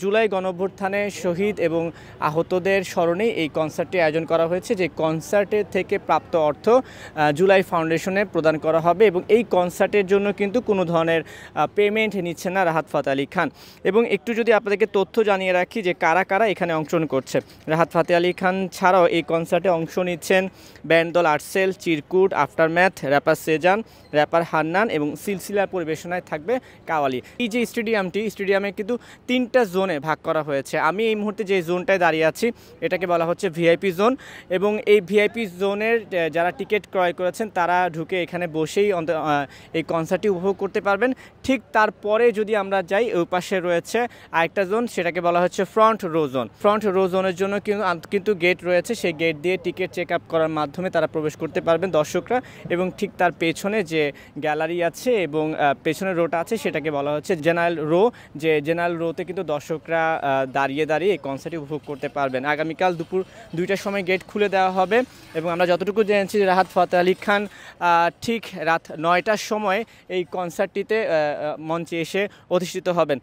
জুলাই গণঅভ্যুত্থানে শহীদ এবং আহতদের স্মরণে এই কনসার্টটি আয়োজন করা হয়েছে, যে কনসার্টের থেকে প্রাপ্ত অর্থ জুলাই ফাউন্ডেশনে প্রদান করা হবে। এবং এই কনসার্টের জন্য কিন্তু কোনো ধরনের পেমেন্ট নিচ্ছে না রাহাত ফাতে আলী খান। এবং একটু যদি আপনাদেরকে তথ্য জানিয়ে রাখি যে কারা কারা এখানে অংশগ্রহণ করছে। রাহাত ফাতে আলী খান ছাড়াও এই কনসার্টে অংশ নিচ্ছেন ব্যান্ড দল আর্টসেল, চিরকুট, aftermath, wrapper Shezan, wrapper Hannan এবং সিলসিলার পরিবেশনায় থাকবে কাওয়ালি। এই যে স্টেডিয়ামে কিন্তু 3টা জোনে ভাগ করা হয়েছে। আমি এই মুহূর্তে যে জোনটায় দাঁড়িয়ে আছি এটাকে বলা হচ্ছে ভিআইপি জোন। এবং এই ভিআইপি জোনের যারা টিকিট ক্রয় করেছেন তারা ঢুকে এখানে বসেই এই কনসার্টটি উপভোগ করতে পারবেন। ঠিক তারপরে যদি আমরা যাই, ওই পাশে রয়েছে আরেকটা জোন, সেটাকে বলা হচ্ছে front row zone. Front row জোনের জন্য কিন্তু গেট রয়েছে, সেই গেট দিয়ে টিকিট চেক আপ করার মাধ্যমে তারা প্রবেশ করতে পারবেন দর্শকরা। এবং ঠিক তার পেছনে যে গ্যালারি আছে এবং পেছনের রোটা আছে সেটাকে বলা হচ্ছে জেনারেল রো। যে জেনারেল রোতে কিন্তু দর্শকরা দাঁড়িয়ে এই কনসার্টটি উপভোগ করতে পারবেন। আগামীকাল দুপুর 2টার সময় গেট খুলে দেওয়া হবে। এবং আমরা যতটুকু জেনেছি রাহাত ফাতে আলী খান ঠিক রাত 9টার সময় এই কনসার্টটিতে মঞ্চে এসে অধিষ্ঠিত হবেন।